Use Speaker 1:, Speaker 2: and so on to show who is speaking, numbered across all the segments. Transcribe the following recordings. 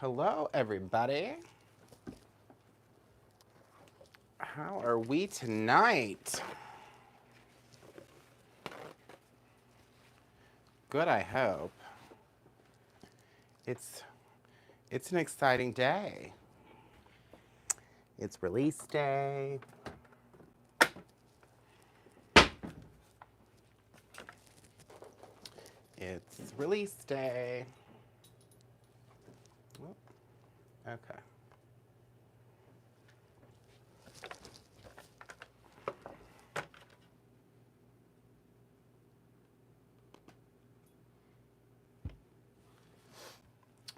Speaker 1: Hello, everybody. How are we tonight? Good, I hope. It's it's an exciting day. It's release day. It's release day. Oh, okay.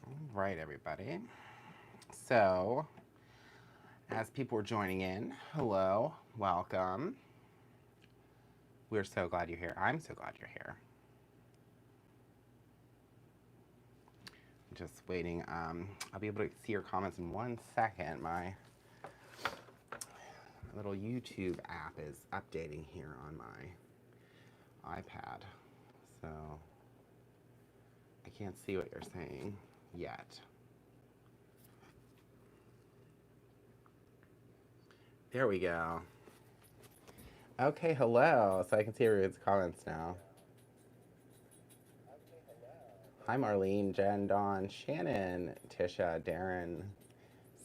Speaker 1: All right, everybody. So, as people are joining in, hello, welcome. We're so glad you're here. I'm so glad you're here. Just waiting. I'll be able to see your comments in 1 second. My little YouTube app is updating here on my iPad. So I can't see what you're saying yet. There we go. Okay, hello. So I can see everyone's comments now. Hi, Marlene, Jen, Dawn, Shannon, Tisha, Darren,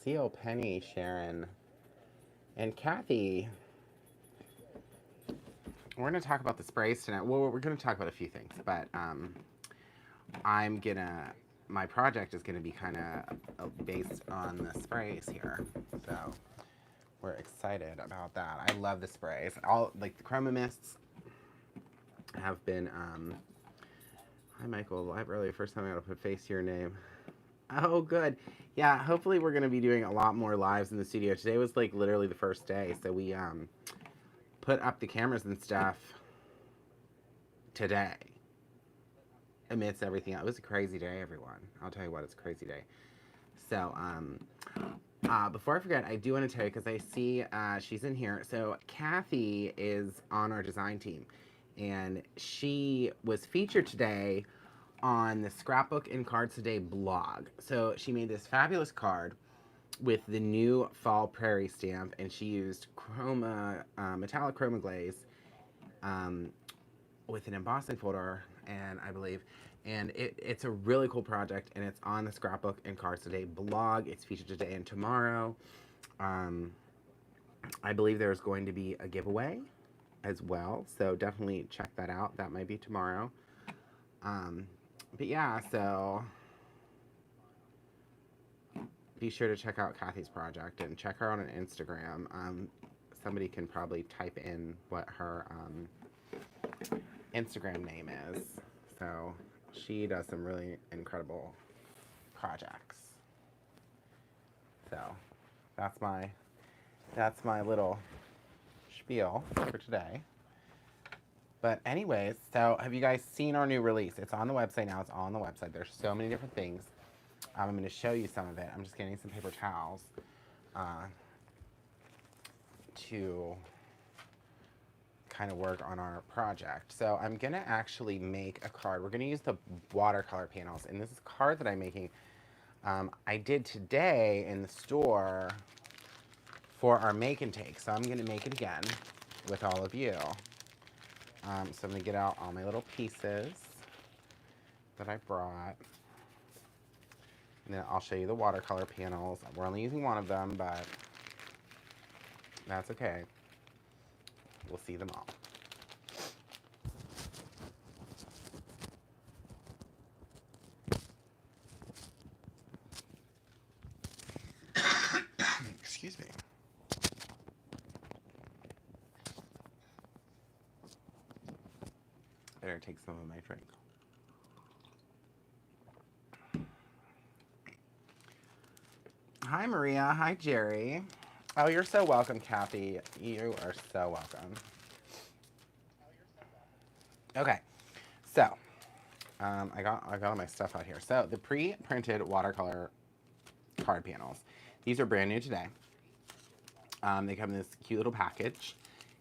Speaker 1: CO, Penny, Sharon, and Kathy. We're going to talk about the sprays tonight. Well, we're going to talk about a few things, but I'm going to, my project is going to be kind of based on the sprays here. So we're excited about that. I love the sprays. All, like the Chroma Mists have been, hi Michael, live early, first time I got to put face to your name. Oh, good. Yeah, hopefully we're going to be doing a lot more lives in the studio. Today was like literally the first day, so we put up the cameras and stuff today amidst everything. It was a crazy day, everyone. I'll tell you what, it's a crazy day. So, before I forget, I do want to tell you, because I see she's in here. So, Kathy is on our design team, and she was featured today on the Scrapbook and Cards Today blog. So, she made this fabulous card with the new Fall Prairie stamp, and she used chroma, metallic chroma glaze with an embossing folder, and I believe, and it's a really cool project, and it's on the Scrapbook and Cards Today blog. It's featured today and tomorrow. I believe there's going to be a giveaway as well, so definitely check that out. That might be tomorrow. But yeah, so be sure to check out Kathy's project and check her out on Instagram. Somebody can probably type in what her Instagram name is. So she does some really incredible projects. So that's my little spiel for today. But anyways, so have you guys seen our new release? It's on the website now. It's all on the website. There's so many different things. I'm going to show you some of it. I'm just getting some paper towels to kind of work on our project. So I'm going to actually make a card. We're going to use the watercolor panels. And this is a card that I'm making. I did today in the store for our make and take. So I'm going to make it again with all of you. So I'm going to get out all my little pieces that I brought. And then I'll show you the watercolor panels. We're only using one of them, but that's okay. We'll see them all. Excuse me. Better take some of my drink. Hi, Maria. Hi, Jerry. Oh, you're so welcome, Kathy. You are so welcome. Okay, so I got all my stuff out here. So the pre-printed watercolor card panels. These are brand new today. They come in this cute little package,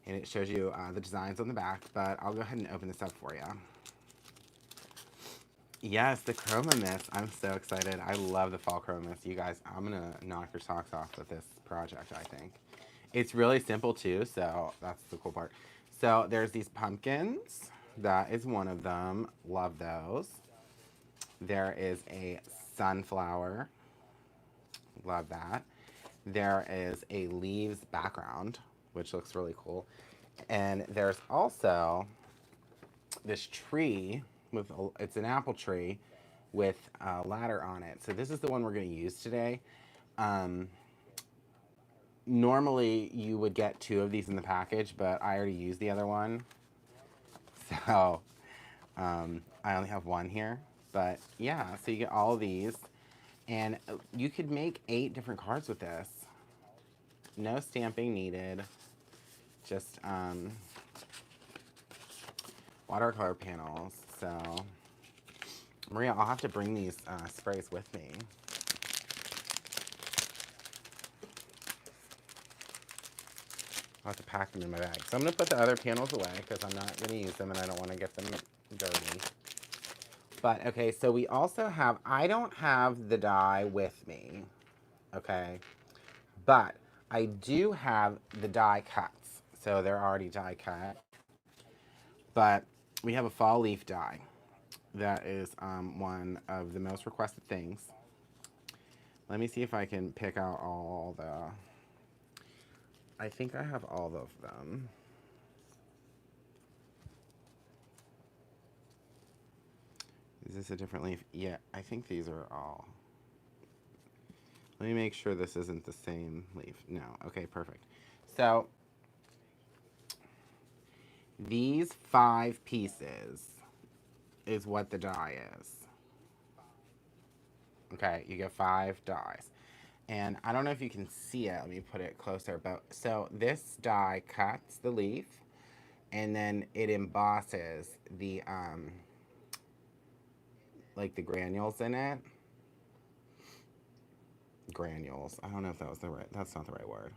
Speaker 1: and it shows you the designs on the back. But I'll go ahead and open this up for you. Yes, the Chroma Mist. I'm so excited. I love the fall Chroma Mist. You guys, I'm going to knock your socks off with this project, I think. It's really simple too, so that's the cool part. So there's these pumpkins. That is one of them. Love those. There is a sunflower. Love that. There is a leaves background, which looks really cool. And there's also this tree with it's an apple tree with a ladder on it. So this is the one we're going to use today. Um, Normally you would get two of these in the package, but I already used the other one. So I only have one here. But yeah, so you get all of these. And you could make 8 different cards with this. No stamping needed. Just watercolor panels. So Maria, I'll have to bring these sprays with me. I'll have to pack them in my bag. So I'm going to put the other panels away because I'm not going to use them and I don't want to get them dirty. But, okay, so we also have, I don't have the die with me, okay? But I do have the die cuts. So they're already die cut. But we have a fall leaf die. That is one of the most requested things. Let me see if I can pick out all the... I think I have all of them. Is this a different leaf? Yeah, I think these are all. Let me make sure this isn't the same leaf. No, okay, perfect. So, these 5 pieces is what the die is. Okay, you get 5 dies. And I don't know if you can see it. Let me put it closer. But so this die cuts the leaf, and then it embosses the like the granules in it. Granules. I don't know if that was the right. That's not the right word.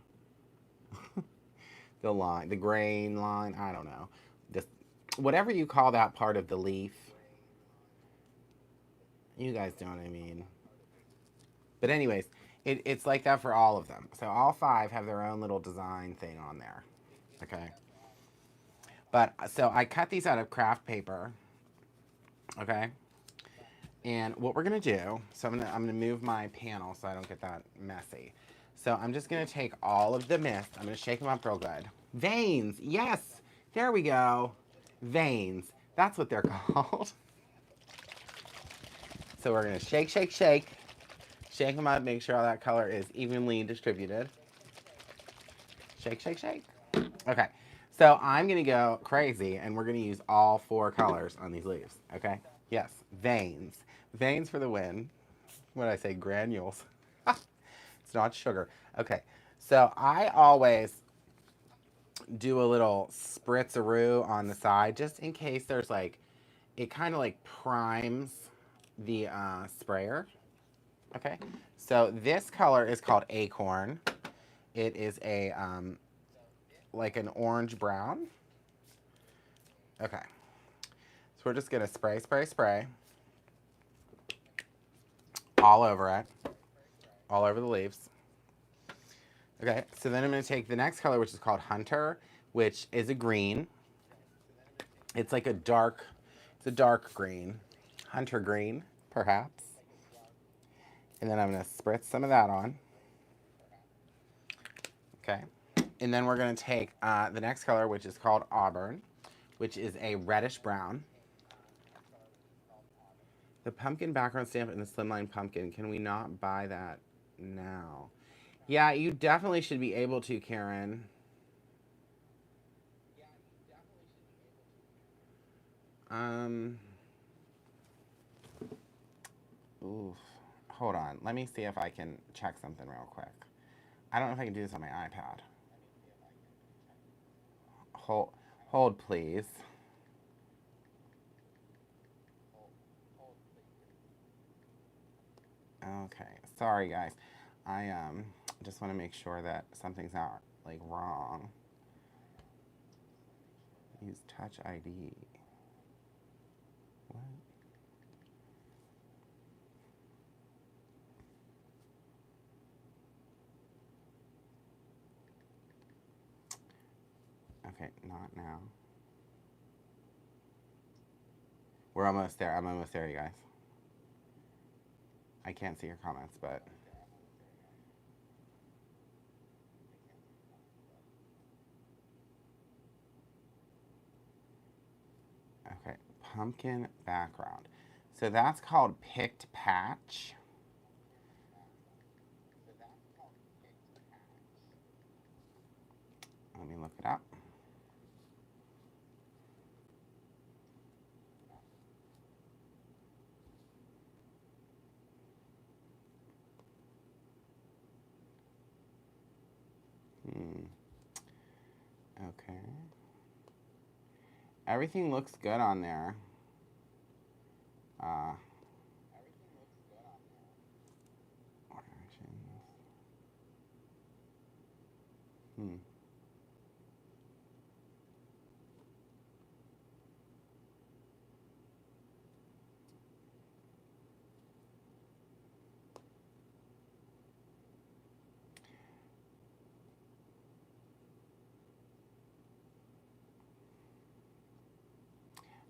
Speaker 1: The line, the grain line. I don't know. This, whatever you call that part of the leaf. You guys know what I mean. But anyways, it's like that for all of them. So all 5 have their own little design thing on there. Okay. But so I cut these out of craft paper. Okay. And what we're gonna do, so I'm gonna move my panel so I don't get that messy. So I'm just gonna take all of the mist. I'm gonna shake them up real good. Veins, yes, there we go. Veins, that's what they're called. So we're gonna shake, shake, shake. Shake them up, make sure all that color is evenly distributed. Shake, shake, shake. Okay, so I'm gonna go crazy and we're gonna use all 4 colors on these leaves, okay? Yes, veins. Veins for the win. What did I say? Granules. It's not sugar. Okay, so I always do a little spritzaroo on the side just in case there's like, it kind of like primes the sprayer. Okay, so this color is called Acorn. It is a like an orange brown. Okay, so we're just gonna spray, spray, spray all over it, all over the leaves. Okay, so then I'm gonna take the next color, which is called Hunter, which is a green. It's like a dark, it's a dark green, hunter green, perhaps. And then I'm gonna spritz some of that on. Okay, and then we're gonna take the next color, which is called Auburn, which is a reddish brown. The pumpkin background stamp and the slimline pumpkin, can we not buy that now? Yeah, you definitely should be able to, Karen. Oof. Hold on. Let me see if I can check something real quick. I don't know if I can do this on my iPad. Hold please. Okay. Sorry, guys. I just want to make sure that something's not like wrong. Use Touch ID. What? Okay, not now. We're almost there. I'm almost there, you guys. I can't see your comments, but okay. Pumpkin background. So that's called Picked Patch. Let me look it up. Okay. Everything looks good on there. Uh, Hmm.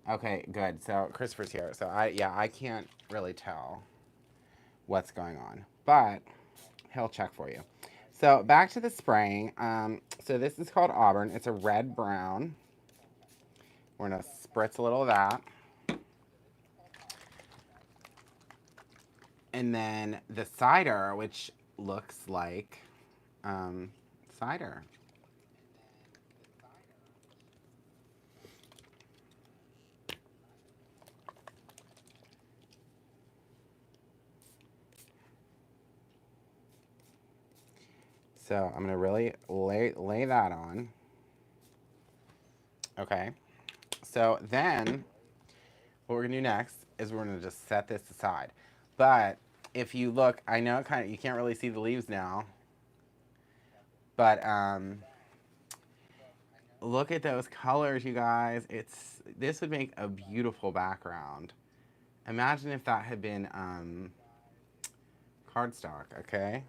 Speaker 1: Okay, good. So Christopher's here. So I can't really tell what's going on, but he'll check for you. So back to the spraying. So this is called Auburn. It's a red brown. We're gonna spritz a little of that. And then the cider, which looks like cider. So I'm gonna really lay that on. Okay. So then what we're gonna do next is we're gonna just set this aside. But if you look, I know you can't really see the leaves now, but look at those colors, you guys. This would make a beautiful background. Imagine if that had been cardstock. Okay,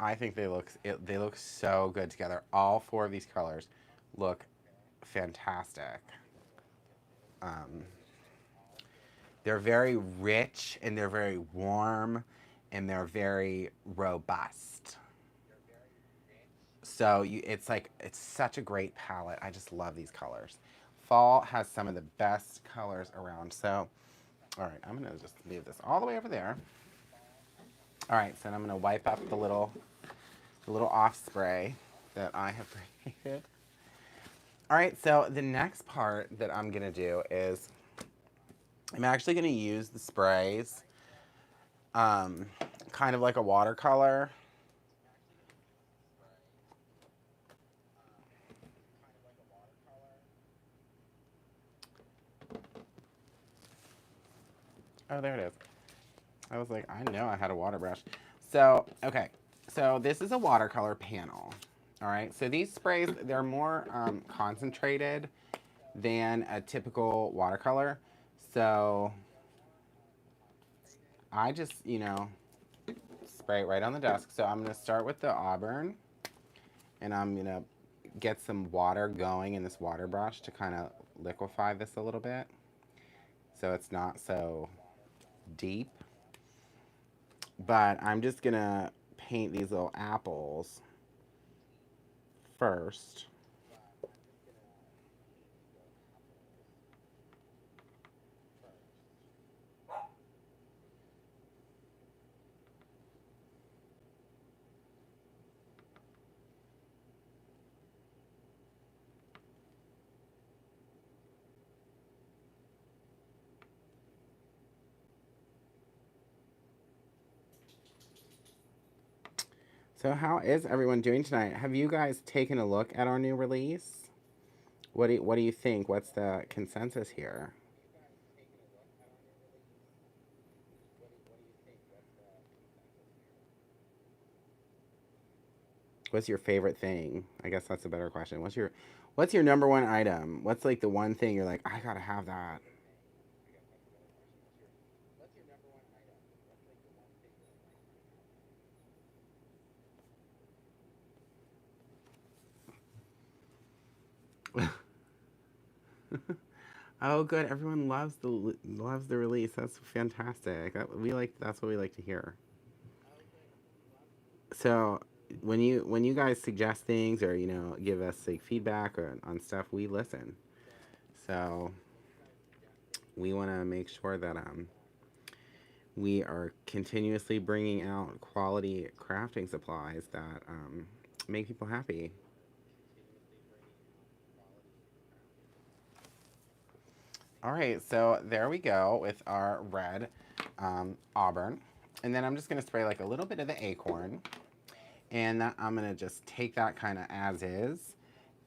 Speaker 1: I think they look so good together. All four of these colors look fantastic. Um, they're very rich and they're very warm and they're very robust. So it's such a great palette. I just love these colors. Fall has some of the best colors around. So, all right, I'm gonna just leave this all the way over there. All right, so I'm gonna wipe up the little off spray that I have created. All right, so the next part that I'm gonna do is I'm actually gonna use the sprays, kind of like a watercolor. Oh, there it is. I was like, I know I had a water brush. So, okay. So this is a watercolor panel. All right. So these sprays, they're more concentrated than a typical watercolor. So I just, spray it right on the desk. So I'm going to start with the Auburn. And I'm going to get some water going in this water brush to kind of liquefy this a little bit. So it's not so deep. But I'm just going to paint these little apples first. So how is everyone doing tonight? Have you guys taken a look at our new release? What do you think? What's the consensus here? What's your favorite thing? I guess that's a better question. What's your number one item? What's like the one thing you're like, I gotta have that? Oh, good. Everyone loves the release. That's fantastic. That's what we like to hear. So when you guys suggest things or give us like feedback or on stuff, we listen. So we want to make sure that we are continuously bringing out quality crafting supplies that make people happy. All right, so there we go with our red auburn. And then I'm just going to spray like a little bit of the acorn. And I'm going to just take that kind of as is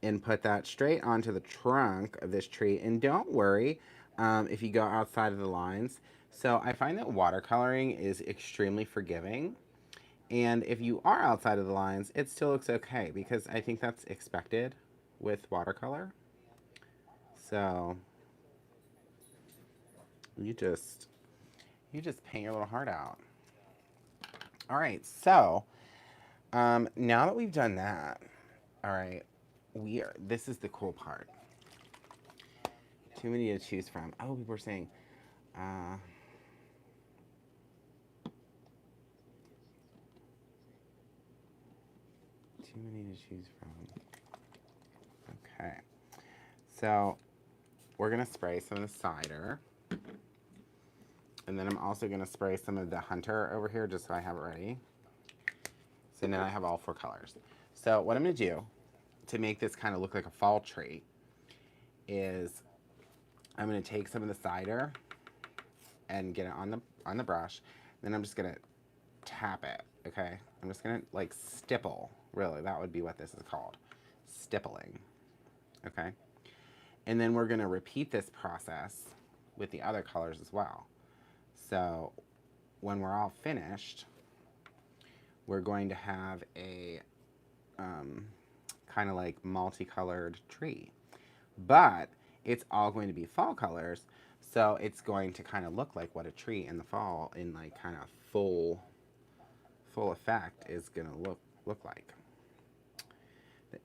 Speaker 1: and put that straight onto the trunk of this tree. And don't worry if you go outside of the lines. So I find that watercoloring is extremely forgiving. And if you are outside of the lines, it still looks okay because I think that's expected with watercolor. So you just you just paint your little heart out. All right, so now that we've done that, all right, this is the cool part. Too many to choose from. Oh, people were saying, uh, too many to choose from. Okay, so we're gonna spray some of the cider. And then I'm also gonna spray some of the Hunter over here just so I have it ready. So now I have all four colors. So what I'm gonna do to make this kind of look like a fall tree is I'm gonna take some of the cider and get it on the brush. Then I'm just gonna tap it, okay? I'm just gonna like stipple, really, that would be what this is called. Stippling, okay? And then we're gonna repeat this process with the other colors as well. So when we're all finished, we're going to have a kind of like multicolored tree. But it's all going to be fall colors, so it's going to kind of look like what a tree in the fall in like kind of full effect is going to look like.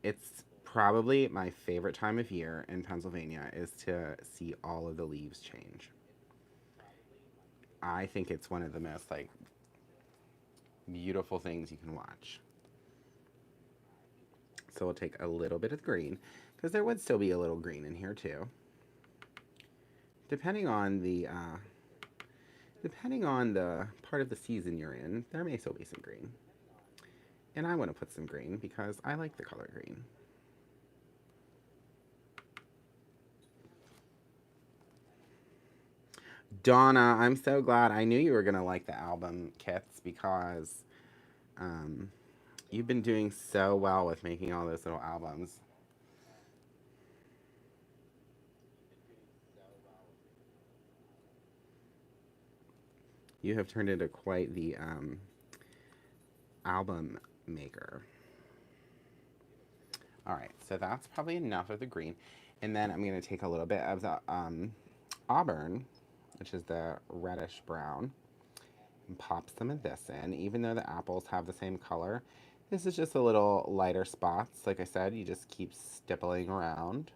Speaker 1: It's probably my favorite time of year in Pennsylvania is to see all of the leaves change. I think it's one of the most like beautiful things you can watch. So we'll take a little bit of green because there would still be a little green in here too. Depending on the part of the season you're in, there may still be some green. And I want to put some green because I like the color green. Donna, I'm so glad. I knew you were going to like the album kits because um, you've been doing so well with making all those little albums. You have turned into quite the album maker. All right, so that's probably enough of the green. And then I'm going to take a little bit of the auburn, which is the reddish brown, and pop some of this in. Even though the apples have the same color, this is just a little lighter spots. Like I said, you just keep stippling around.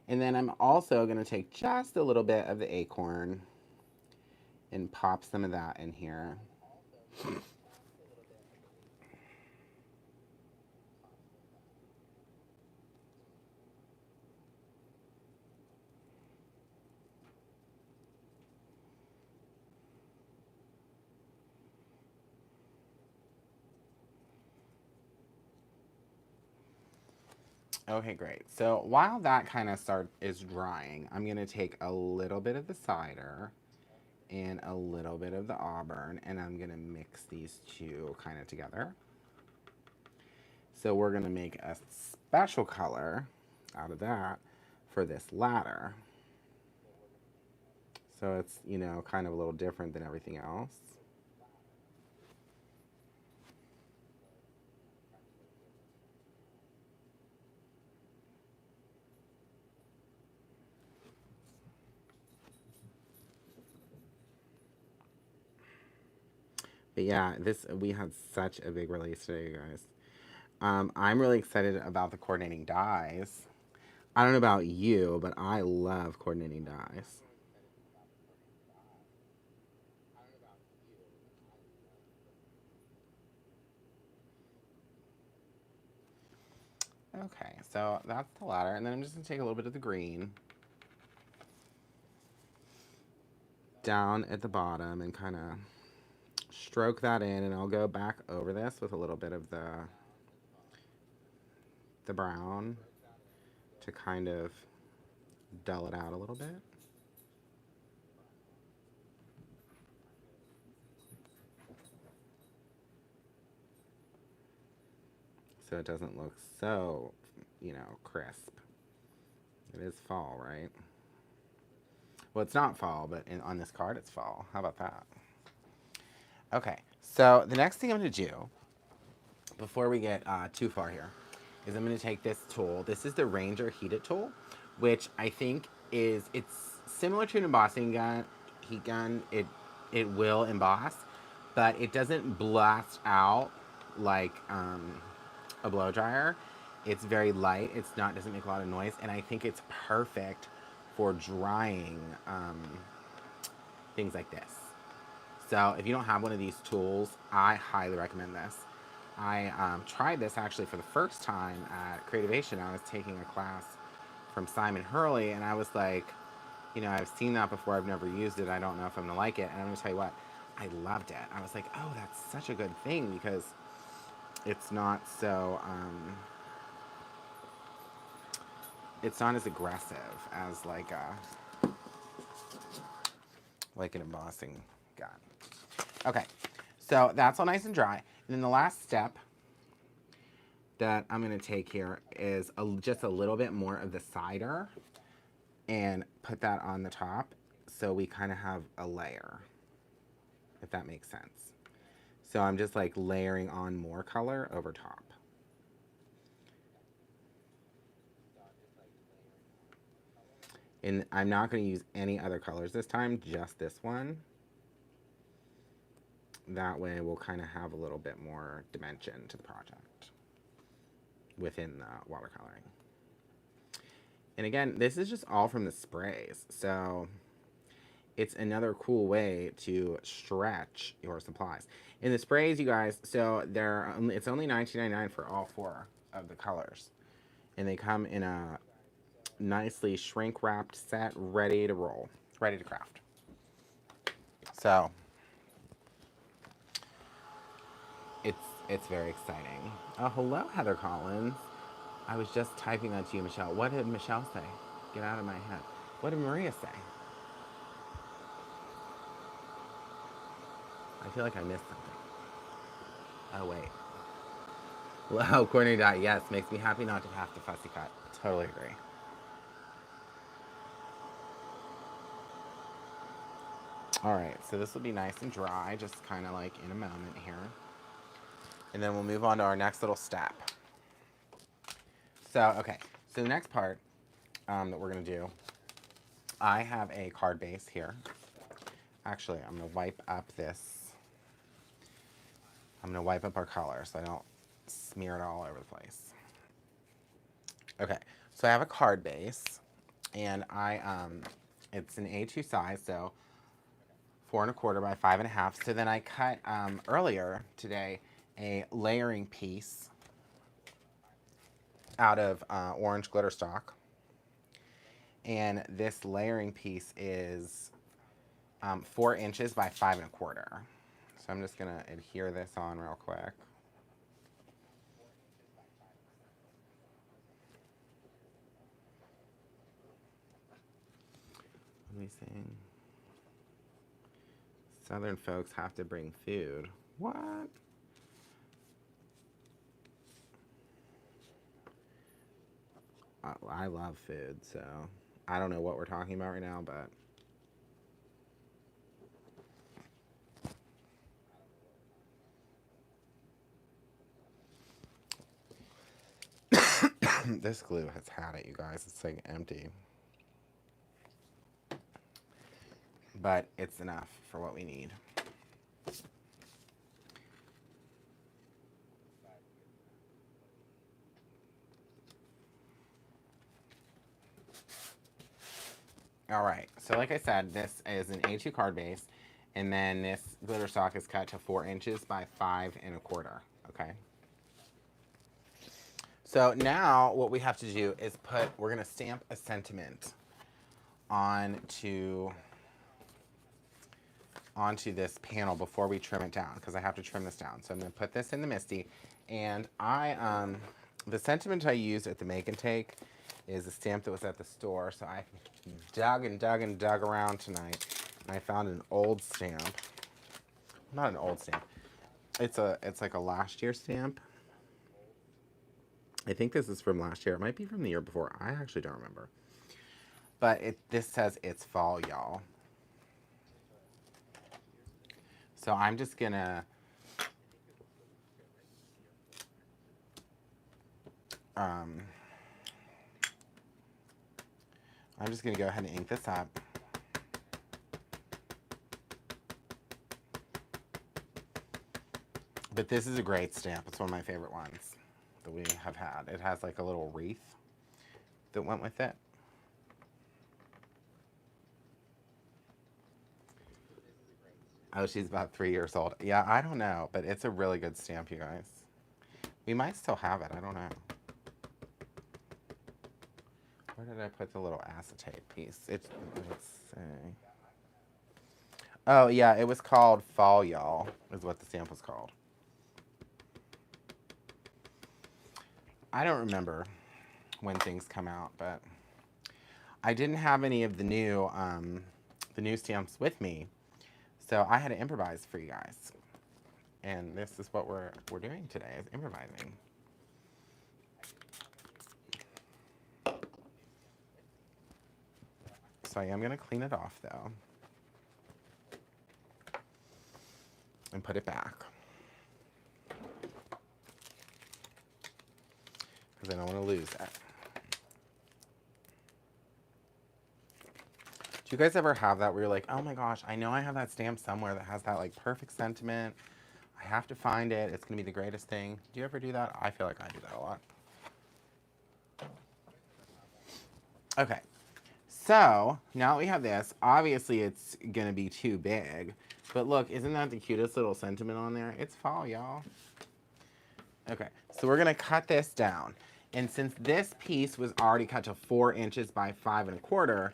Speaker 1: And then I'm also going to take just a little bit of the acorn and pop some of that in here. Okay, great. So while that kind of is drying, I'm going to take a little bit of the cider and a little bit of the auburn, and I'm going to mix these two kind of together. So we're going to make a special color out of that for this ladder. So it's, kind of a little different than everything else. But yeah, we had such a big release today, you guys. I'm really excited about the coordinating dyes. I don't know about you, but I love coordinating dyes. Okay, so that's the ladder, and then I'm just gonna take a little bit of the green down at the bottom and kind of stroke that in, and I'll go back over this with a little bit of the brown to kind of dull it out a little bit. So it doesn't look so, crisp. It is fall, right? Well, it's not fall, but on this card, it's fall. How about that? Okay, so the next thing I'm going to do before we get too far here is I'm going to take this tool. This is the Ranger Heated Tool, which I think it's similar to an embossing gun, heat gun. It will emboss, but it doesn't blast out like a blow dryer. It's very light. It's not doesn't make a lot of noise, and I think it's perfect for drying things like this. So if you don't have one of these tools, I highly recommend this. I tried this actually for the first time at Creativation. I was taking a class from Simon Hurley, and I was like, I've seen that before. I've never used it. I don't know if I'm gonna like it. And I'm gonna tell you what, I loved it. I was like, oh, that's such a good thing because it's not so it's not as aggressive as like an embossing gun. Okay, so that's all nice and dry. And then the last step that I'm going to take here is just a little bit more of the cider and put that on the top so we kind of have a layer, if that makes sense. So I'm just like layering on more color over top. And I'm not going to use any other colors this time, just this one. That way we'll kind of have a little bit more dimension to the project within the watercoloring. And again, this is just all from the sprays. So it's another cool way to stretch your supplies. In the sprays, you guys, so it's only $19.99 for all four of the colors. And they come in a nicely shrink wrapped set, ready to roll, ready to craft. So it's very exciting. Oh, hello, Heather Collins. I was just typing that to you, Michelle. What did Michelle say? Get out of my head. What did Maria say? I feel like I missed something. Oh, wait. Wow, Courtney Dot, yes, makes me happy not to have to fussy cut. Totally agree. All right, so this will be nice and dry, just kind of like in a moment here. And then we'll move on to our next little step. So, okay, so the next part that we're going to do, I have a card base here. Actually, I'm going to wipe up this. I'm going to wipe up our color so I don't smear it all over the place. Okay, so I have a card base, and it's an A2 size, so 4 1/4 by 5 1/2. So then I cut earlier today a layering piece out of orange glitter stock. And this layering piece is 4 inches by 5 1/4. So I'm just gonna adhere this on real quick. Let me see. Southern folks have to bring food. What? I love food, so I don't know what we're talking about right now, but this glue has had it, you guys. It's like empty. But it's enough for what we need. All right, so like I said, this is an A2 card base, and then this glitter stock is cut to 4 inches by 5 1/4, okay? So now what we have to do is we're gonna stamp a sentiment onto this panel before we trim it down, because I have to trim this down. So I'm gonna put this in the MISTI, and the sentiment I used at the Make and Take is a stamp that was at the store. So I dug and dug and dug around tonight, and I found an old stamp. Not an old stamp. It's like a last year stamp. I think this is from last year. It might be from the year before. I actually don't remember. But this says it's fall, y'all. So I'm just gonna I'm just gonna go ahead and ink this up. But this is a great stamp. It's one of my favorite ones that we have had. It has like a little wreath that went with it. Oh, she's about 3 years old. Yeah, I don't know, but it's a really good stamp, you guys. We might still have it. I don't know. Where did I put the little acetate piece? Let's see. Oh, yeah, it was called Fall Y'all, is what the stamp was called. I don't remember when things come out, but I didn't have any of the new stamps with me, so I had to improvise for you guys. And this is what we're doing today, is improvising. So I am going to clean it off, though, and put it back, because I don't want to lose it. Do you guys ever have that where you're like, oh my gosh, I know I have that stamp somewhere that has that like perfect sentiment. I have to find it. It's going to be the greatest thing. Do you ever do that? I feel like I do that a lot. Okay. So now that we have this, obviously it's going to be too big. But look, isn't that the cutest little sentiment on there? It's fall, y'all. Okay, so we're going to cut this down. And since this piece was already cut to 4 inches by 5 1/4,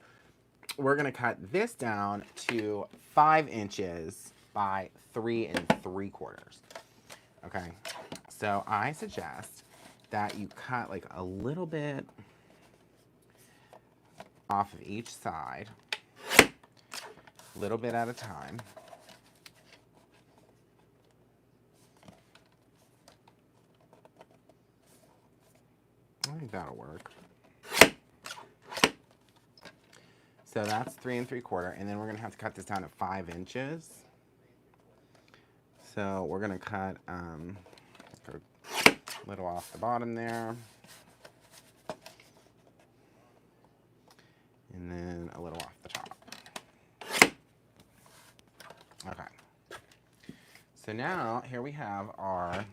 Speaker 1: we're going to cut this down to 5 inches by 3 3/4. Okay, so I suggest that you cut like a little bit off of each side, a little bit at a time. I think that'll work. So that's 3 3/4, and then we're gonna have to cut this down to 5 inches. So we're gonna cut a little off the bottom there, and then a little off the top. Okay. So now here we have our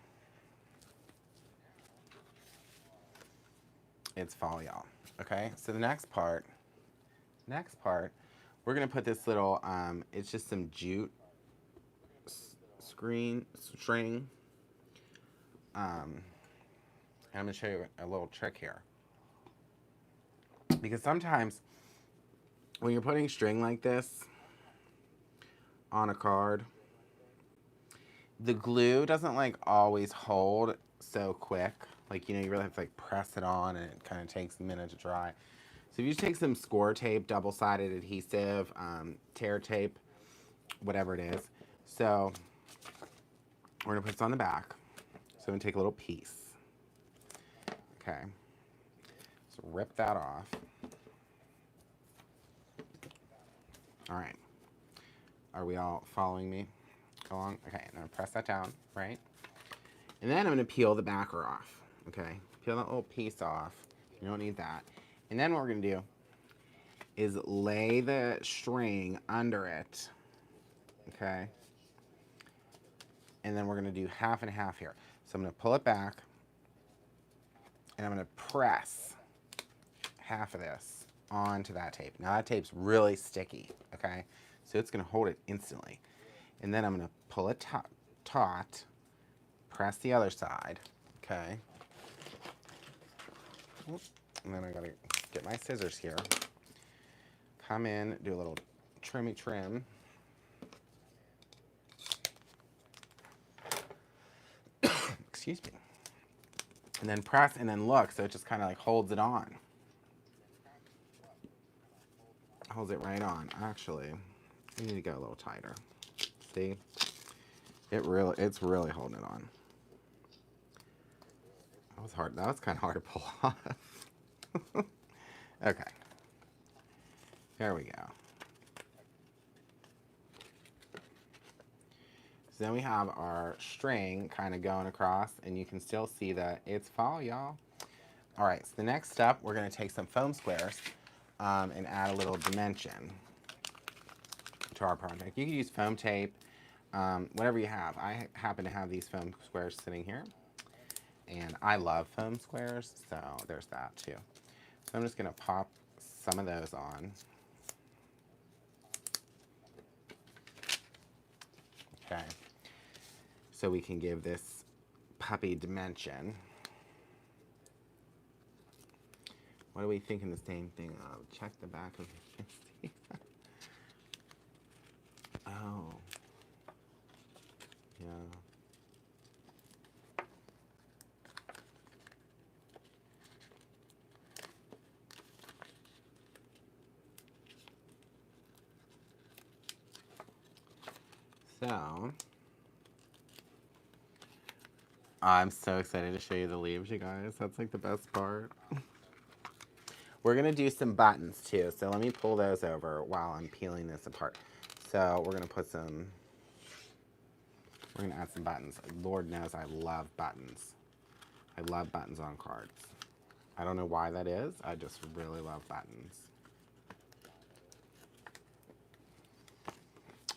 Speaker 1: It's Fall, y'all. Okay. So the next part, we're gonna put this little it's just some jute string. And I'm gonna show you a little trick here, because sometimes when you're putting string like this on a card, the glue doesn't like always hold so quick. Like, you know, you really have to like press it on, and it kind of takes a minute to dry. So if you just take some score tape, double-sided adhesive, tear tape, whatever it is. So we're gonna put this on the back. So I'm gonna take a little piece. Okay. So rip that off. All right. Are we all following me along? Okay, I'm gonna press that down, right? And then I'm gonna peel the backer off, okay? Peel that little piece off. You don't need that. And then what we're gonna do is lay the string under it, okay? And then we're gonna do half and half here. So I'm gonna pull it back, and I'm gonna press half of this onto that tape. Now that tape's really sticky, okay? So it's gonna hold it instantly. And then I'm gonna pull it taut, press the other side, okay? And then I gotta get my scissors here. Come in, do a little trim. Excuse me. And then press and then look, so it just kind of like holds it on. Holds it right on. Actually, I need to go a little tighter. See? It's really holding it on. That was hard. That was kind of hard to pull off. Okay. There we go. So then we have our string kind of going across, and you can still see that it's fall, y'all. All right, so the next step, we're gonna take some foam squares and add a little dimension to our project. You can use foam tape, whatever you have. I happen to have these foam squares sitting here, and I love foam squares, so there's that too. So I'm just gonna pop some of those on. Okay, so we can give this puppy dimension. What are we thinking the same thing of? Check the back of your teeth. Oh. Yeah. So, I'm so excited to show you the leaves, you guys. That's like the best part. We're gonna do some buttons too, so let me pull those over while I'm peeling this apart. So we're gonna add some buttons. Lord knows I love buttons. I love buttons on cards. I don't know why that is, I just really love buttons.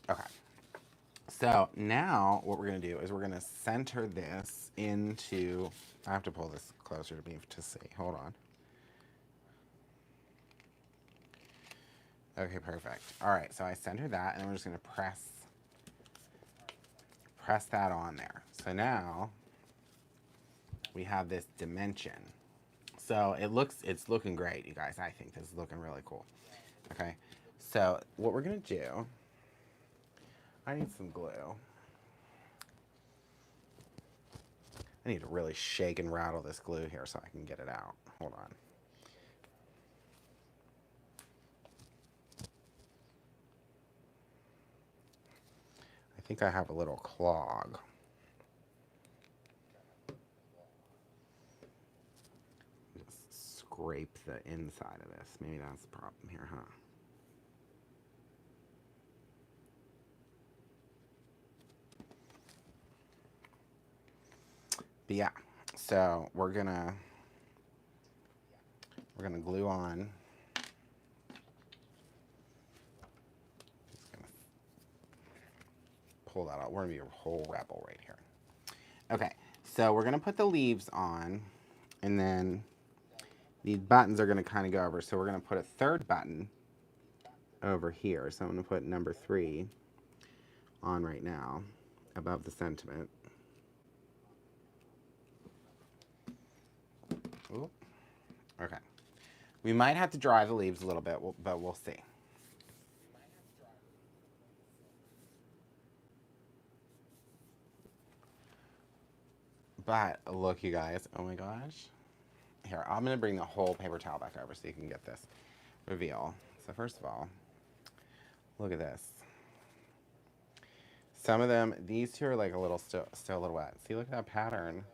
Speaker 1: Okay. So now what we're gonna do is we're gonna center this into, I have to pull this closer to me to see, hold on. Okay, perfect. All right, so I center that, and we're just gonna press that on there. So now we have this dimension. So it's looking great, you guys. I think this is looking really cool. Okay, so what we're gonna do, I need some glue. I need to really shake and rattle this glue here so I can get it out. Hold on. I think I have a little clog. Just scrape the inside of this. Maybe that's the problem here, huh? But yeah, so we're gonna glue on. Just gonna pull that out. We're gonna be a whole rebel right here. Okay, so we're gonna put the leaves on, and then these buttons are gonna kind of go over. So we're gonna put a third button over here. So I'm gonna put number 3 on right now, above the sentiment. Ooh. Okay. We might have to dry the leaves a little bit, but we'll see. But look, you guys. Oh my gosh. Here, I'm going to bring the whole paper towel back over so you can get this reveal. So first of all, look at this. Some of them, these two are like a little still a little wet. See, look at that pattern.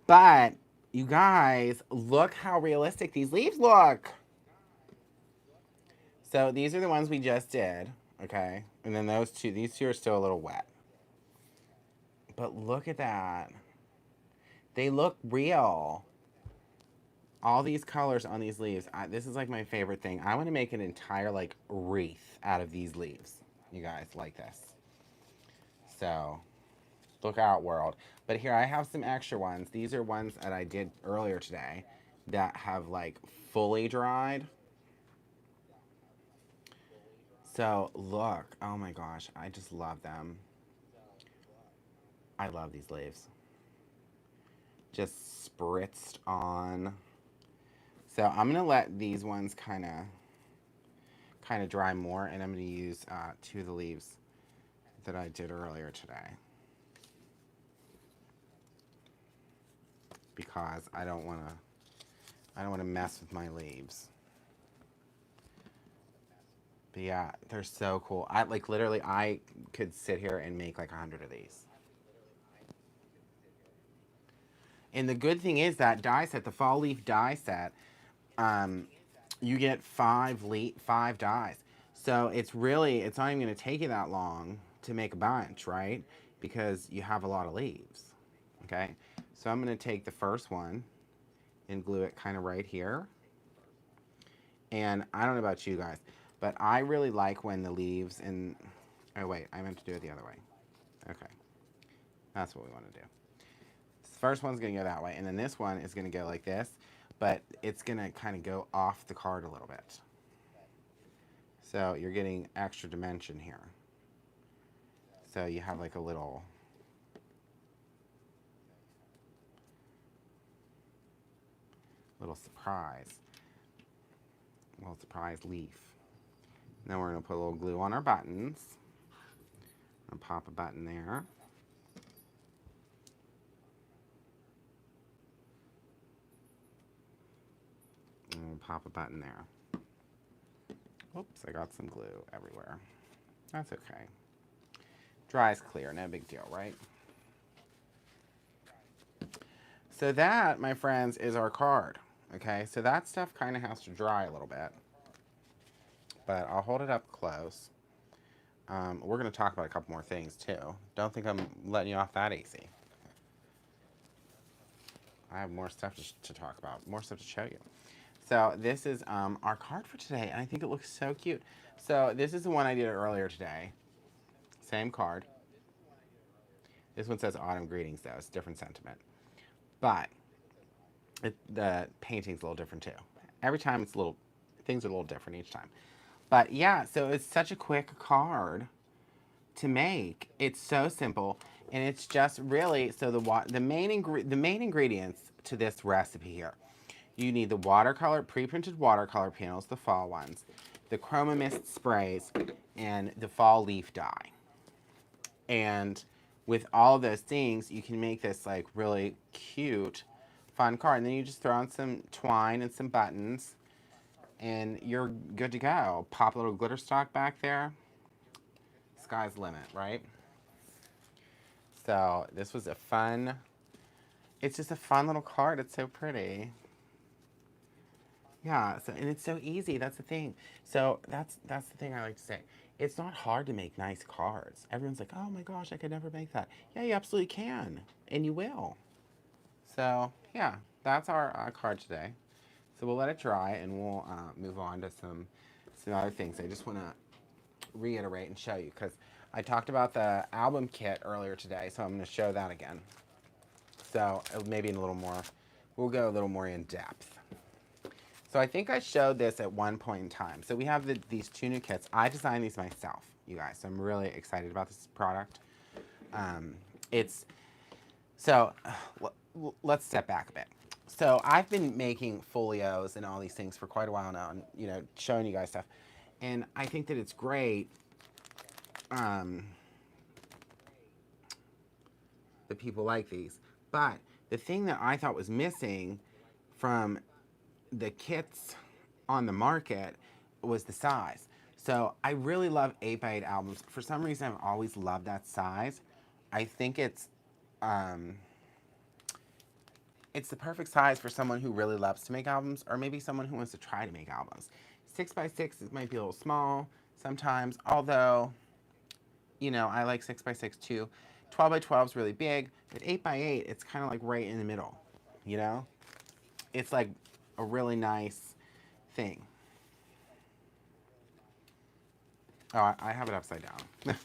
Speaker 1: But you guys, look how realistic these leaves look. So these are the ones we just did, okay? And then these two are still a little wet. But look at that. They look real. All these colors on these leaves. This is like my favorite thing. I want to make an entire like wreath out of these leaves. You guys, like this. So Look out, world. But here, I have some extra ones. These are ones that I did earlier today that have like fully dried. So look, oh my gosh, I just love them. I love these leaves. Just spritzed on. So I'm gonna let these ones kind of dry more, and I'm gonna use two of the leaves that I did earlier today because I don't wanna mess with my leaves. But yeah, they're so cool. I like literally I could sit here and make like 100 of these. And the good thing is that die set, the fall leaf die set, um, you get five dies. So it's not even going to take you that long to make a bunch, right? Because you have a lot of leaves. Okay, so I'm going to take the first one and glue it kind of right here. And I don't know about you guys, but I really like when the leaves and oh wait, I meant to do it the other way. Okay, that's what we want to do. This first one's going to go that way, and then this one is going to go like this, but it's going to kind of go off the card a little bit. So you're getting extra dimension here. So you have like a little surprise. Little surprise leaf. Now we're going to put a little glue on our buttons. I'll pop a button there. And we'll pop a button there. Oops, I got some glue everywhere. That's okay. Dries clear, no big deal, right? So that, my friends, is our card. Okay, so that stuff kind of has to dry a little bit. But I'll hold it up close. We're going to talk about a couple more things, too. Don't think I'm letting you off that easy. I have more stuff to talk about, more stuff to show you. So this is our card for today, and I think it looks so cute. So this is the one I did earlier today. Same card. This one says Autumn Greetings, though. It's a different sentiment. But the painting's a little different, too. Every time it's things are a little different each time. But yeah, so it's such a quick card to make. It's so simple, and it's just really, so the main ingredients to this recipe here. You need the watercolor, pre-printed watercolor panels, the fall ones, the Chroma Mist sprays, and the fall leaf dye. And with all those things, you can make this like really cute, fun card. And then you just throw on some twine and some buttons, and you're good to go. Pop a little glitter stock back there. Sky's the limit, right? So this was a fun, it's just a fun little card. It's so pretty. Yeah, so and it's so easy. That's the thing. So that's the thing I like to say. It's not hard to make nice cards. Everyone's like, "Oh my gosh, I could never make that." Yeah, you absolutely can, and you will. So yeah, that's our card today. So we'll let it dry, and we'll move on to some other things. I just want to reiterate and show you because I talked about the album kit earlier today, so I'm going to show that again. So maybe in a little more, we'll go a little more in depth. So I think I showed this at one point in time. So we have these two new kits. I designed these myself, you guys. So I'm really excited about this product. It's so let's step back a bit. So I've been making folios and all these things for quite a while now, and showing you guys stuff. And I think that it's great that people like these. But the thing that I thought was missing from the kits on the market was the size. So I really love 8x8 albums. For some reason, I've always loved that size. I think it's the perfect size for someone who really loves to make albums, or maybe someone who wants to try to make albums. 6x6 might be a little small sometimes, although, I like 6x6 too. 12x12 is really big, but 8x8, it's kind of like right in the middle, It's like a really nice thing. Oh, I have it upside down.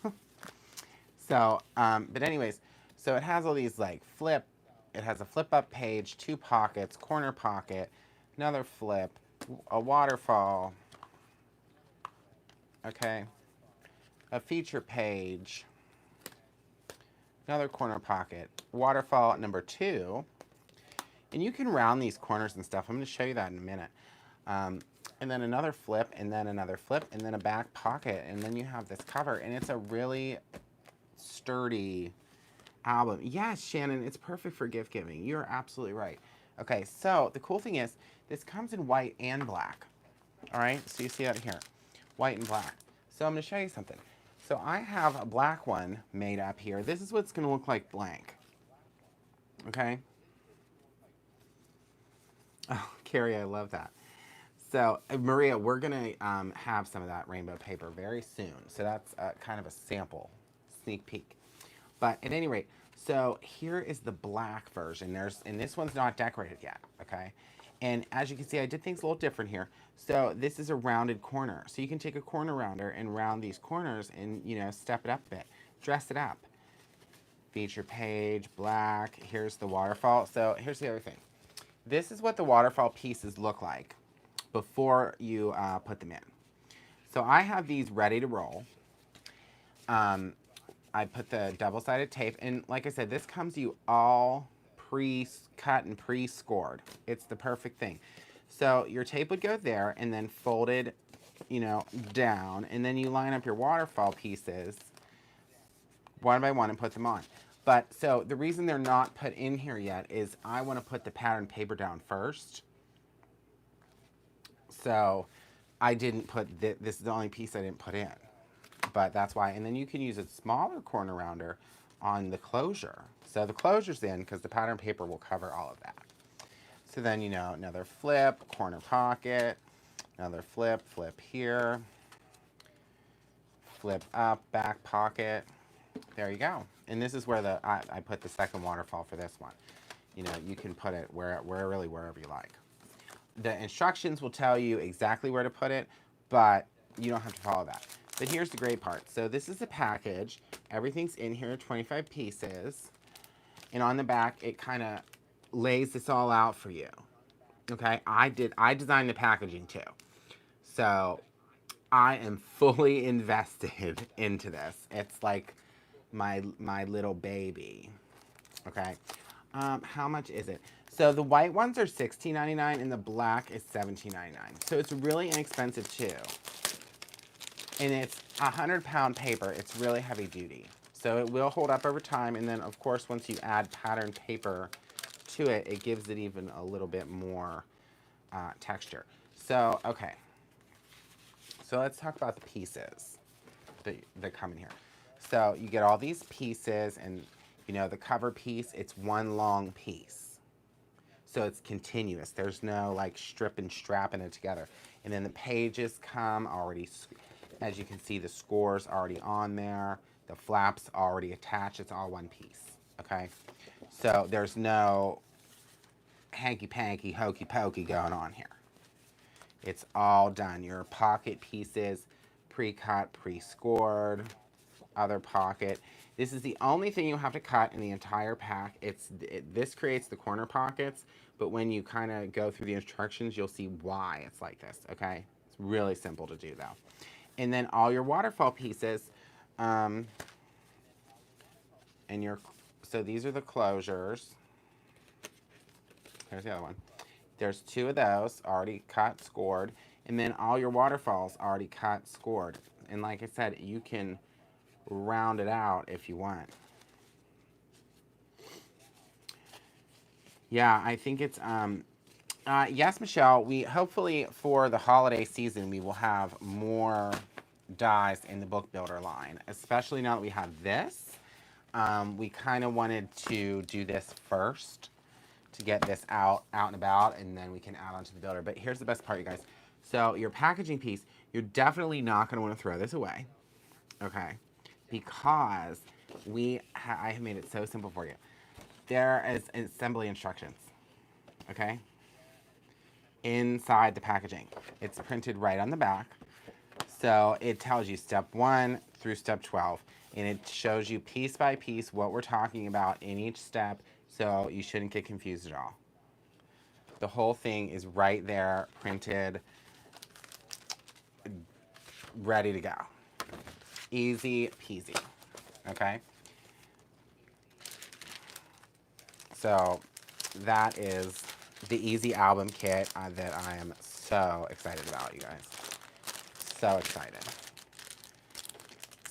Speaker 1: So, but anyways, So it has all these like it has a flip up page, 2 pockets, corner pocket, another flip, a waterfall, okay, a feature page, another corner pocket, waterfall number 2, and you can round these corners and stuff. I'm going to show you that in a minute. And then another flip, and then another flip, and then a back pocket, and then you have this cover, and it's a really sturdy album. Yes, Shannon, it's perfect for gift giving. You're absolutely right. Okay, so the cool thing is this comes in white and black. All right, so you see that here, white and black. So I'm going to show you something. So I have a black one made up here. This is what it's going to look like blank. Okay. Oh, Carrie, I love that. So, Maria, we're going to have some of that rainbow paper very soon. So that's kind of a sample, sneak peek. But at any rate, so here is the black version. And this one's not decorated yet, okay? And as you can see, I did things a little different here. So this is a rounded corner. So you can take a corner rounder and round these corners and, you know, step it up a bit, dress it up. Feature page, black, here's the waterfall. So here's the other thing. This is what the waterfall pieces look like before you put them in. So I have these ready to roll. I put the double-sided tape, and like I said, this comes to you all pre-cut and pre-scored. It's the perfect thing. So your tape would go there and then folded, you know, down, and then you line up your waterfall pieces one by one and put them on. But so the reason they're not put in here yet is I want to put the pattern paper down first. So I didn't put this is the only piece I didn't put in, but that's why. And then you can use a smaller corner rounder on the closure. So the closure's in because the pattern paper will cover all of that. So then, you know, another flip, corner pocket, another flip, flip here, flip up, back pocket. There you go. And this is where I put the second waterfall for this one. You know, you can put it really wherever you like. The instructions will tell you exactly where to put it, but you don't have to follow that. But here's the great part. So this is the package. Everything's in here, 25 pieces. And on the back, it kind of lays this all out for you. Okay, I designed the packaging too. So I am fully invested into this. It's like my little baby. Okay, how much is it? So the white ones are $16.99 and the black is $17.99. So it's really inexpensive too. And it's 100-pound paper. It's really heavy duty. So it will hold up over time. And then of course, once you add pattern paper to it, it gives it even a little bit more texture. So, okay. So let's talk about the pieces that come in here. So you get all these pieces and you know, the cover piece, it's one long piece. So it's continuous. There's no like strip and strapping it together. And then the pages come already, as you can see, the score's already on there. The flap's already attached. It's all one piece, okay? So there's no hanky-panky, hokey-pokey going on here. It's all done. Your pocket pieces, pre-cut, pre-scored, other pocket. This is the only thing you have to cut in the entire pack. This creates the corner pockets, but when you kind of go through the instructions, you'll see why it's like this, okay? It's really simple to do, though. And then all your waterfall pieces, so these are the closures. Here's the other one. There's 2 of those already cut, scored, and then all your waterfalls already cut, scored. And like I said, you can round it out if you want. Yeah, I think it's yes, Michelle, we hopefully for the holiday season we will have more dies in the book builder line, especially now that we have this. We kind of wanted to do this first to get this out and about, and then we can add on to the builder. But here's the best part, you guys. So your packaging piece, you're definitely not going to want to throw this away, okay? Because I have made it so simple for you. There is assembly instructions, okay? Inside the packaging. It's printed right on the back. So it tells you step 1 through step 12. and it shows you piece by piece what we're talking about in each step, so you shouldn't get confused at all. The whole thing is right there, printed, ready to go. Easy peasy, okay? So that is the Easy album kit that I am so excited about, you guys. So excited.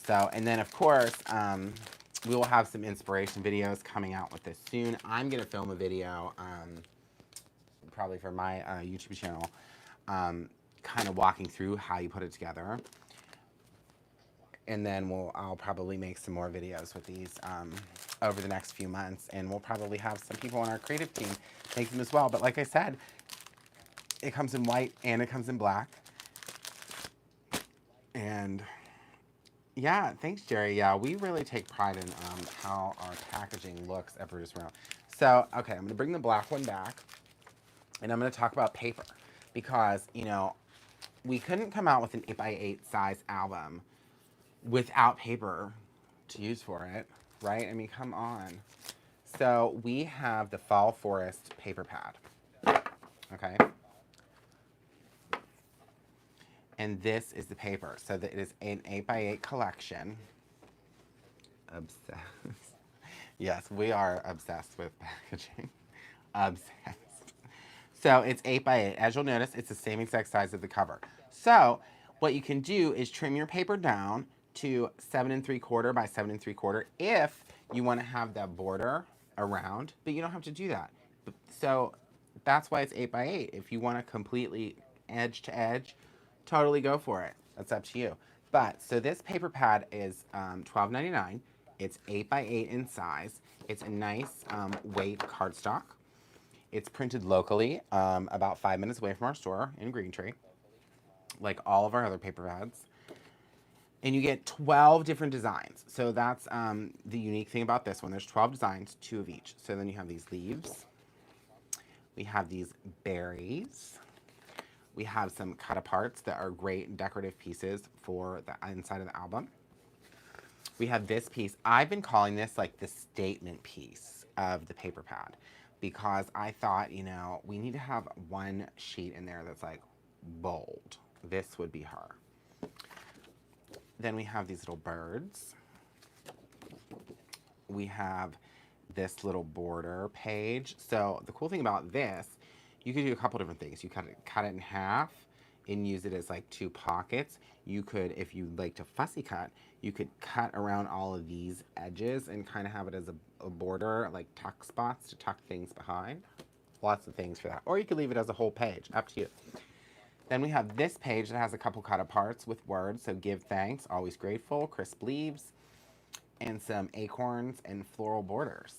Speaker 1: So, and then of course, we will have some inspiration videos coming out with this soon. I'm going to film a video, probably for my YouTube channel, kind of walking through how you put it together. And then I'll probably make some more videos with these over the next few months. And we'll probably have some people on our creative team make them as well. But like I said, it comes in white and it comes in black. And yeah, thanks, Jerry. Yeah, we really take pride in how our packaging looks every round. So, okay, I'm going to bring the black one back. And I'm going to talk about paper. Because, you know, we couldn't come out with an 8x8 size album without paper to use for it, right? I mean, come on. So we have the Fall Forest paper pad, okay? And this is the paper. So that it is an 8x8 collection. Obsessed. Yes, we are obsessed with packaging. Obsessed. So it's 8x8. As you'll notice, it's the same exact size of the cover. So what you can do is trim your paper down to 7 3/4 by 7 3/4 if you want to have that border around, but you don't have to do that. So that's why it's 8x8. If you want to completely edge to edge, totally go for it. That's up to you. But so this paper pad is $12.99. It's 8x8 in size. It's a nice weight cardstock. It's printed locally, about 5 minutes away from our store in Green Tree, like all of our other paper pads. And you get 12 different designs. So that's the unique thing about this one. There's 12 designs, 2 of each. So then you have these leaves. We have these berries. We have some cut aparts that are great decorative pieces for the inside of the album. We have this piece. I've been calling this like the statement piece of the paper pad because I thought, you know, we need to have one sheet in there that's like bold. This would be her. Then we have these little birds. We have this little border page. So the cool thing about this, you could do a couple different things. You cut it in half and use it as like 2 pockets. You could, if you like to fussy cut, you could cut around all of these edges and kind of have it as a border, like tuck spots to tuck things behind. Lots of things for that. Or you could leave it as a whole page, up to you. Then we have this page that has a couple cut aparts with words. So give thanks, always grateful, crisp leaves, and some acorns and floral borders.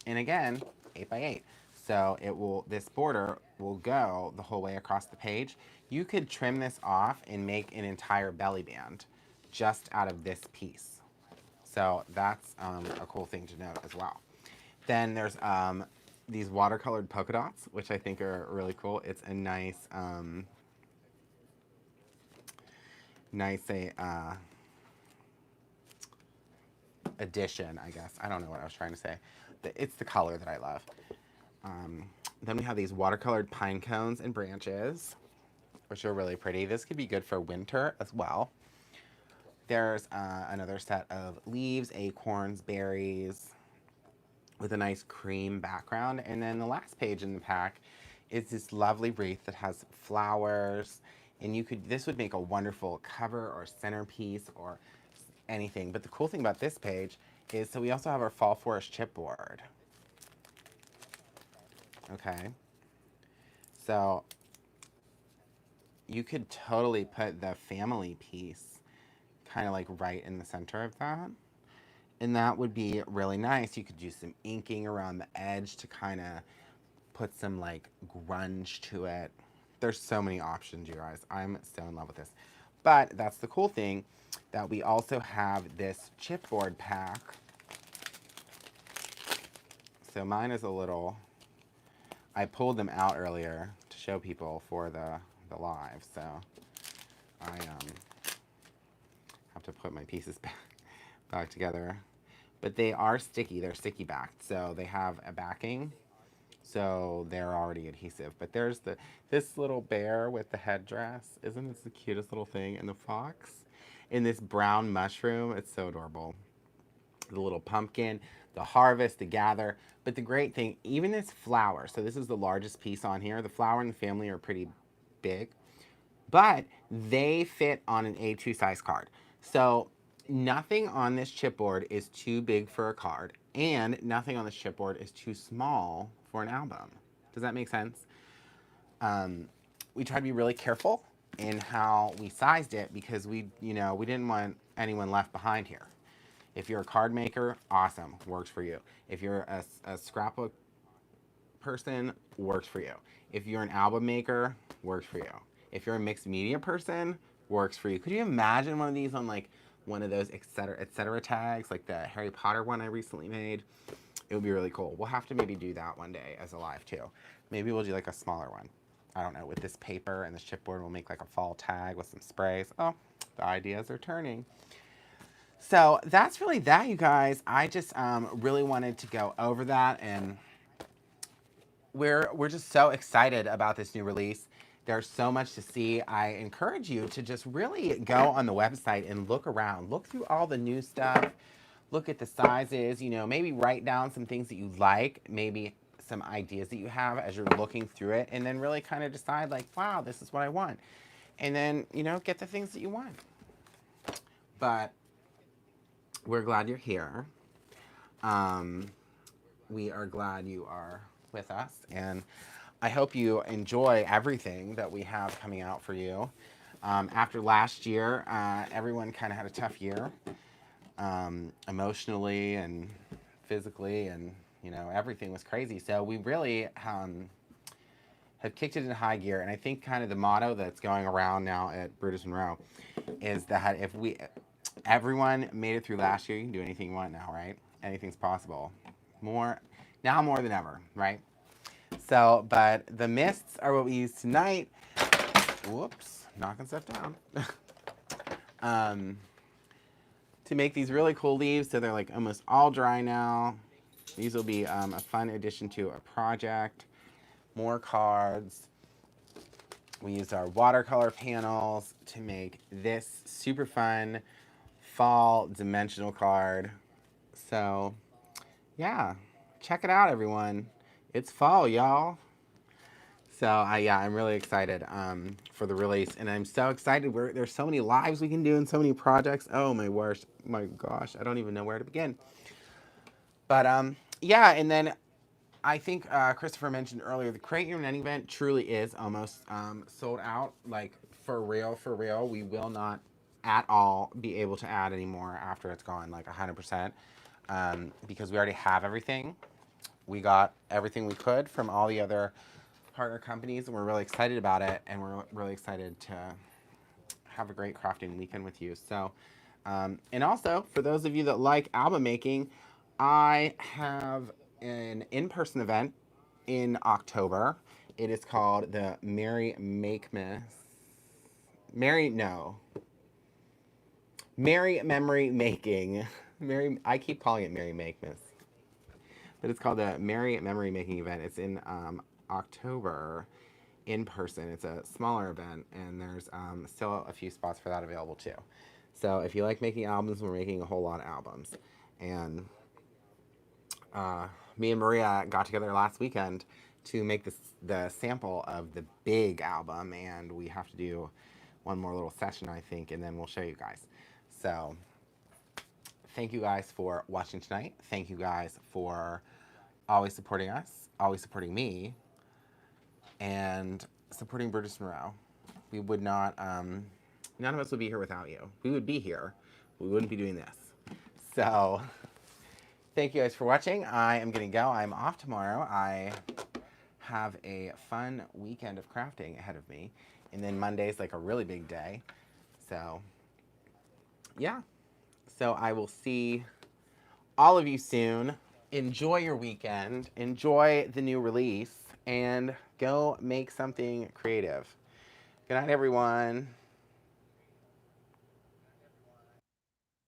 Speaker 1: And again, 8x8. So it will, this border will go the whole way across the page. You could trim this off and make an entire belly band just out of this piece. So that's a cool thing to note as well. Then there's these watercolored polka dots, which I think are really cool. It's a nice, addition, I guess. I don't know what I was trying to say. It's the color that I love. Then we have these watercolored pine cones and branches, which are really pretty. This could be good for winter as well. There's another set of leaves, acorns, berries, with a nice cream background. And then the last page in the pack is this lovely wreath that has flowers. And you could, this would make a wonderful cover or centerpiece or anything. But the cool thing about this page is, so we also have our Fall Forest chipboard. Okay. So you could totally put the family piece kind of like right in the center of that. And that would be really nice. You could do some inking around the edge to kind of put some like grunge to it. There's so many options, you guys. I'm so in love with this. But that's the cool thing, that we also have this chipboard pack. So mine is a little, I pulled them out earlier to show people for the live. So I have to put my pieces back together. But they are sticky. They're sticky backed. So they have a backing. So they're already adhesive. But there's this little bear with the headdress. Isn't this the cutest little thing? And the fox in this brown mushroom. It's so adorable. The little pumpkin, the harvest, the gather. But the great thing, even this flower. So this is the largest piece on here. The flower and the family are pretty big. But they fit on an A2 size card. So nothing on this chipboard is too big for a card, and nothing on this chipboard is too small for an album. Does that make sense? We tried to be really careful in how we sized it because we didn't want anyone left behind here. If you're a card maker, awesome, works for you. If you're a scrapbook person, works for you. If you're an album maker, works for you. If you're a mixed media person, works for you. Could you imagine one of these on like one of those etc tags, like the Harry Potter one I recently made? It would be really cool. We'll have to maybe do that one day as a live too. Maybe we'll do like a smaller one. I don't know, with this paper and this chipboard, we'll make like a fall tag with some sprays. Oh, the ideas are turning. So that's really that, you guys. I just really wanted to go over that, and we're just so excited about this new release. There's so much to see. I encourage you to just really go on the website and look around. Look through all the new stuff. Look at the sizes, maybe write down some things that you like, maybe some ideas that you have as you're looking through it, and then really kind of decide like, wow, this is what I want. And then, get the things that you want. But we're glad you're here. We are glad you are with us, and I hope you enjoy everything that we have coming out for you. After last year, everyone kind of had a tough year, emotionally and physically, and everything was crazy. So we really have kicked it into high gear, and I think kind of the motto that's going around now at Brutus Monroe is that if everyone made it through last year, you can do anything you want now, right? Anything's possible. Now more than ever, right? So, but the mists are what we use tonight. Whoops, knocking stuff down. To make these really cool leaves, so they're like almost all dry now. These will be a fun addition to a project. More cards. We used our watercolor panels to make this super fun fall dimensional card. So, yeah, check it out, everyone. It's fall, y'all. So, I'm really excited for the release, and I'm so excited. There's so many lives we can do and so many projects. Oh, my gosh, I don't even know where to begin. But, and then I think Christopher mentioned earlier, the Create Your Knitting event truly is almost sold out. Like, for real, we will not at all be able to add anymore after it's gone, like 100%, because we already have everything. We got everything we could from all the other partner companies, and we're really excited about it, and we're really excited to have a great crafting weekend with you. So, and also, for those of you that like album making, I have an in-person event in October. It is called the Merry Memory Making. I keep calling it Merry Makemas. But it's called the Merry Memory Making event. It's in October in person. It's a smaller event, and there's still a few spots for that available too. So if you like making albums, we're making a whole lot of albums. And me and Maria got together last weekend to make the sample of the big album, and we have to do one more little session, I think, and then we'll show you guys. So thank you guys for watching tonight. Thank you guys for always supporting us, always supporting me, and supporting Brutus Monroe. We would not, none of us would be here without you. We would be here, but we wouldn't be doing this. So thank you guys for watching. I am going to go. I'm off tomorrow. I have a fun weekend of crafting ahead of me. And then Monday's like a really big day. So, yeah. So I will see all of you soon. Enjoy your weekend. Enjoy the new release. And go make something creative. Good night, everyone.